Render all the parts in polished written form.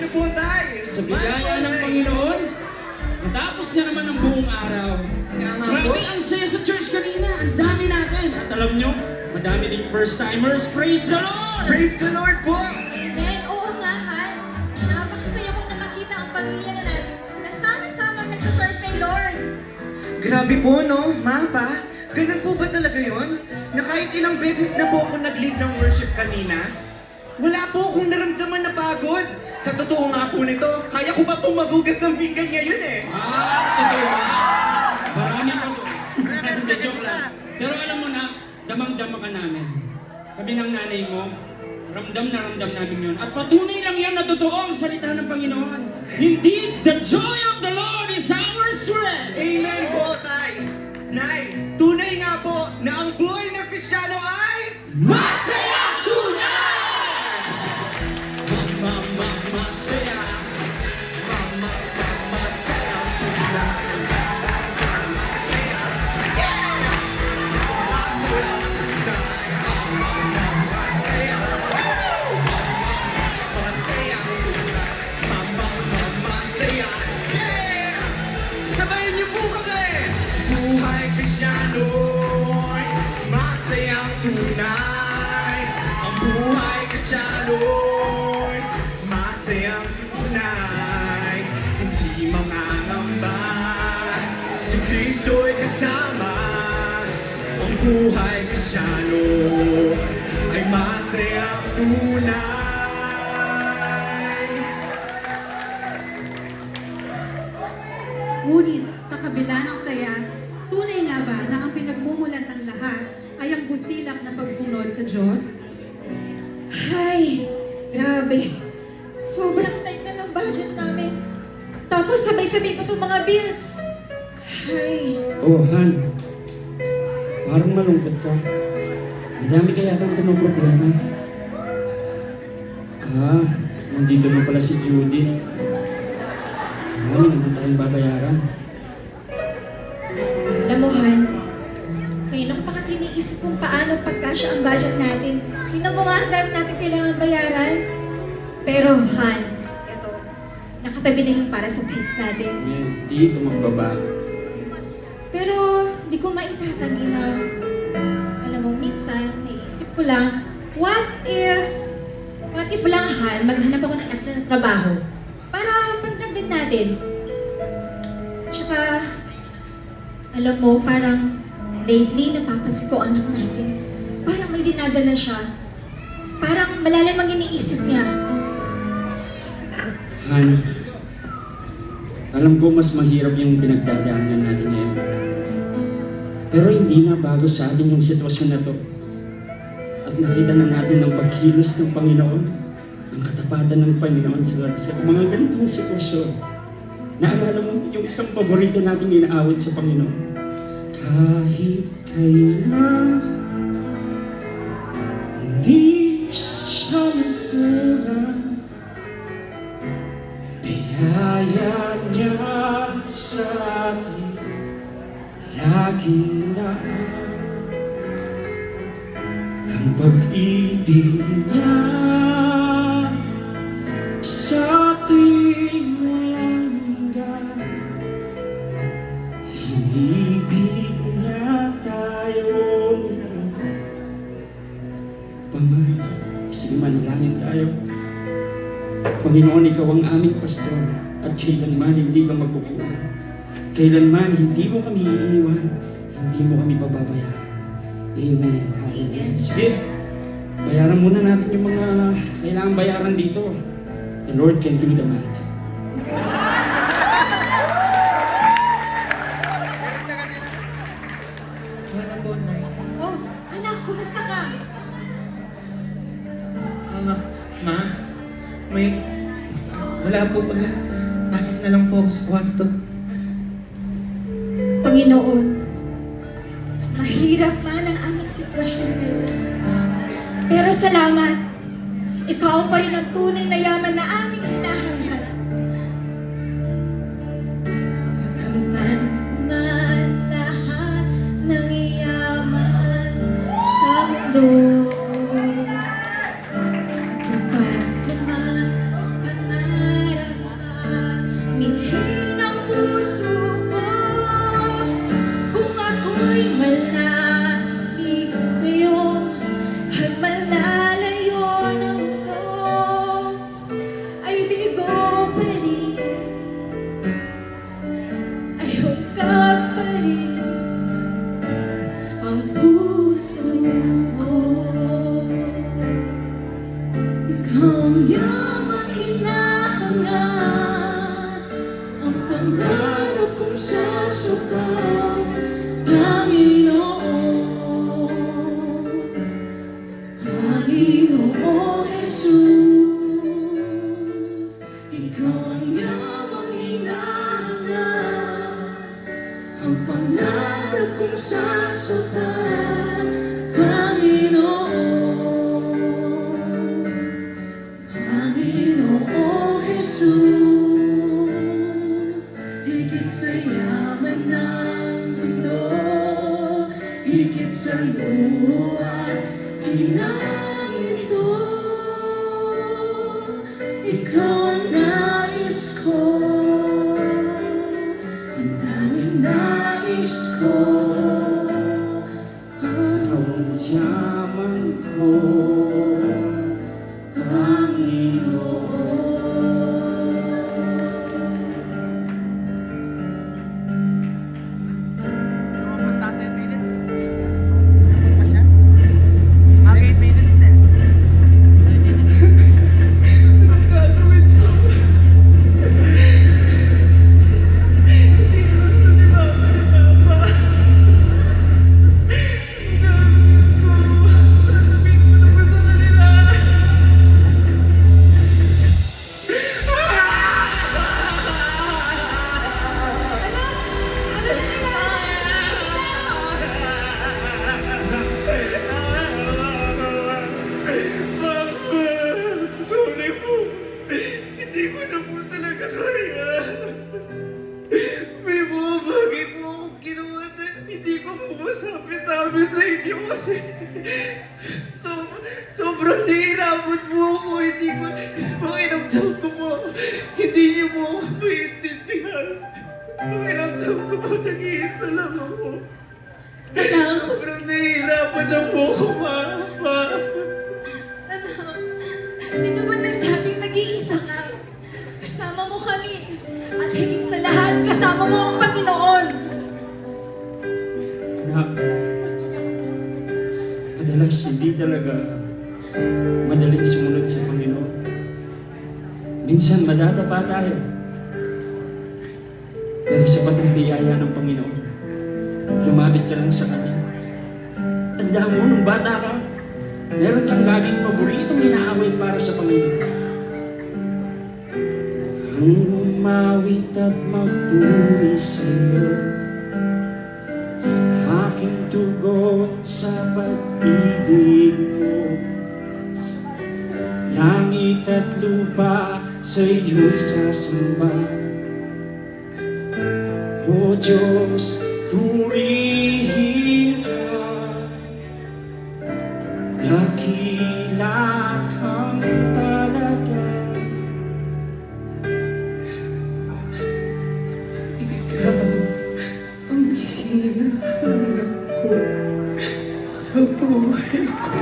Ano po, Tay? Sa biyaya ng Panginoon, matapos na naman ang buong araw. Grabe ang saya sa church kanina. Ang dami natin. At alam nyo, madami ding first-timers. Praise the Lord! Praise the Lord po! Amen. Oo nga, Han. Napakasaya ko na makita ang pamilya na natin na sama-sama nagsaserve kay Lord. Grabe po, no? Ma, pa? Ganun po ba talaga yun? Na kahit ilang beses na po ako nag-lead ng worship kanina, wala po akong naramdaman na pagod. Sa totoo nga po nito, kaya ko pa pong magugas ng pinggan ngayon eh. Totoo ba? Marami pa to. Hindi, joke lang. Pero alam mo na, damang-dama ka namin. Kami ng nanay mo, ramdam na ramdam namin yun. At patunay lang yan na totoo ang salita ng Panginoon. Indeed, the joy of the Lord is our strength. Amen po, Tay. Nay, tunay nga po na ang buhay ng Kristyano ay Masaya tunay! masaya. Masaya tunay. Sabayan niyo po kami! Buhay Kristyano'y masayang tunay. Ang buhay Kristyano'y masayang tunay. Hindi mangangamba, si Kristo'y kasama. Ang buhay Kristyano ay masayang tunay. Ngunit sa kabila ng saya, tunay nga ba na ang pinagmumulan ng lahat ay ang busilak na pagsunod sa Diyos? Ay, grabe. Sobrang tight na ng budget namin. Tapos sabay-sabay pa itong mga bills. Ay, Oh, Han. Parang malungkot ka. Madami kaya kang problema. Nandito na pala si Judith. Marami naman tayong babayaran. alam mo, Han, kanina ko pa kasi iniisip kung paano pagkasya ang budget natin. Tingnan mo nga ang dami natin kailangan bayaran. Pero, Han, ito, nakatabi na yung para sa tithes natin. Hindi ito magbabago. Pero, di ko maitatagi na, alam mo, minsan, naisip ko lang, what if lang, Han, maghanap ako ng extra na trabaho para pandagdag natin. Tsaka, alam mo, parang lately, napapansin ko ang anak natin. Parang may dinadala siya. Parang malalim ang iniisip niya. Han, alam ko mas mahirap yung pinagdadaanan natin ngayon. Pero hindi na bago sa atin yung sitwasyon na to. At nakita na natin ang pagkilos ng Panginoon, ang katapatan ng Panginoon sa mga ganitong sitwasyon. Naalala mo yung isang paborito nating inaawit sa Panginoon. Kahit kailan, hindi siya nagkulang. Biyaya niya sa atin, laging naan. Ang pag-ibig niya sa ating walang hanggan. Hinibig niya tayo. Sige, manalangin tayo. Panginoon, Ikaw ang aming pastor at kailanman hindi ka magkukulang. Kailanman hindi mo kami iiwan, hindi mo kami pababayaan. Amen. Amen. Sige, bayaran muna natin yung mga kailangan bayaran dito. The Lord can do the math. Ano po, Nay? Oh, anak, kumusta ka? Ma, wala po pala. Pasok na lang po ako sa kwarto. Panginoon, mahirap man ang aming sitwasyon ngayon. Pero salamat, Ikaw pa rin ang tunay na yaman na aming hinahangad. Pagkamtan man lahat ng yaman sa mundo. Matupad ko man pangarap pangarap kong sasapat, Panginoon, Panginoong Jesus, Ikaw ang yamang hinahanap, ang pangarap kong sasapat, Panginoon, Panginoong Jesus, higit sa yaman ng mundo, higit sa luha at ginang ito, ikaw ang nais ko, ang tanging nais ko, ang yaman ko, Lumabas na 10 minutes. Pa siya? 8 minutes din. Ang gagawin ko? Hindi ko lang ito ni Mama ni Papa. Ang gagawin ko? Sasabihin ko na ba sa kanila? Mama, sorry po. Hindi ko na po talaga kaya. May mga bagay po akong ginawa na hindi ko po masabi-sabi sa inyo kasi sobrang nahihirapan po ako. Hindi ko, pakiramdam ko po, hindi niyo po ako maintindihan. Pakiramdam ko po, nag-iisa lang ako. Sobrang nahihirapan na po ako, Mama. Anak, sino ba nagsabing nag-iisa ka? Kasama mo kami. At higit sa lahat, kasama mo ang Panginoon. Anak, madalas hindi talaga madaling sumunod sa Panginoon. Minsan madadapa tayo. Pero sapat ang biyaya ng Panginoon. Lumapit ka lang sa Kanya. Tandaan mo, nung bata ka, meron kang laging paboritong inaaway para sa Panginoon. Ang umawit at magpuri sa iyo, aking tugon sa pag-ibig mo. Langit at lupa sa iyo'y sasamba. O Diyos, purihin ka, dakila kang talaga. Ikaw ang hinahanap ko sa buhay ko.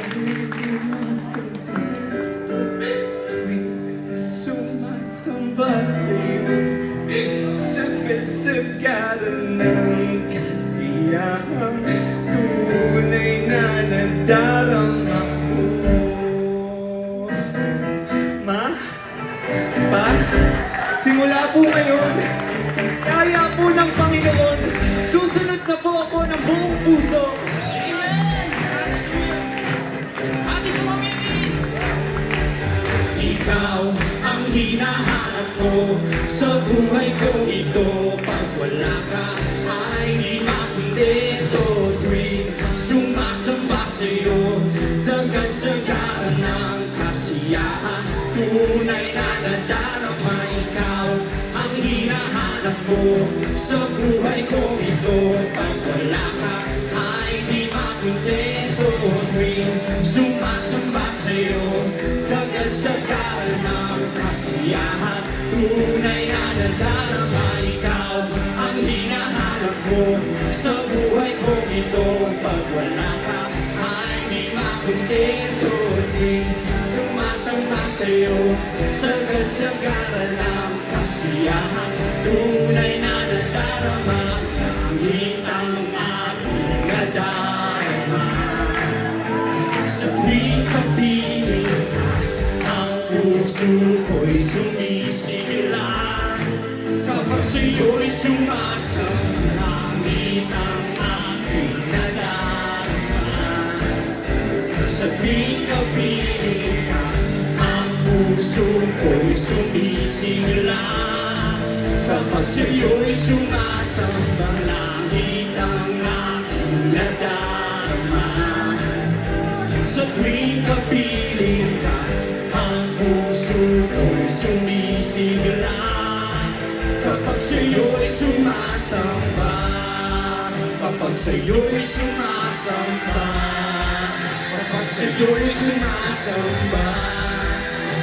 Hindi makontento tuwing sumasamba sa'yo. Sagat-sagaran ng kasiyahang tunay na nadarama ko. Ma? Pa? Simula po ngayon, sa kaya po ng Panginoon, susunod na po ako ng buong puso. Ikaw ang hinahanap ko sa buhay ko ito. Pag wala ka ay di makontento tuwing sumasamba sa'yo. Sagad-sagaran ng kasiyahan, tunay na nadarama. Ikaw ang hinahanap ko sa buhay ko ito. Pag wala ka ay di makontento tuwing sumasamba sa'yo. Sagad-sagaran ng kasiyahan, tunay na nadarama. Ikaw ang hinahanap ko sa buhay ko ito. Pag wala ka ay di makontento tuwing sumasamba sa'yo. Sagad-sagaran ng kasiyahan, tunay na nadarama. Langit ang aking nadarama sa tuwing kapiling ka. Ang puso puso ko'y sumisigla kapag sa'yo'y sumasalangit ang aking nadarama. Sa tuwing kapiling ka, ang puso ko'y sumisigla kapag sa'yo'y sumasambang langit ang aking nadarama. Sa tuwing kapiling ka, ang puso ko'y sumisigla kapag sa'yo'y sumasamba. Kapag sa'yo'y sumasamba. Kapag sa'yo'y sumasamba.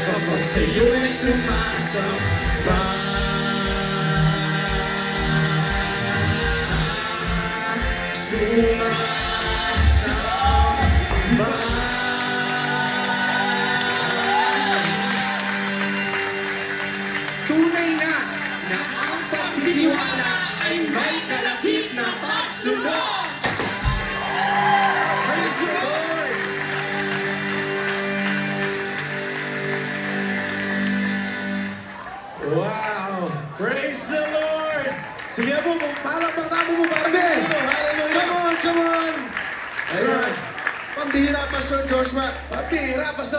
Kapag sa'yo'y sumasamba. Sumasamba. Tunay na ang pagtitiwala ay may kalakip na pagsunod. Praise the Lord! Wow! Praise the Lord! Sige po, palakpak tayo mo para sa Panginoon. Hallelujah! Come on, come on! Ayun. Pambihira, Pastor Joshua. Pambihira, Pastor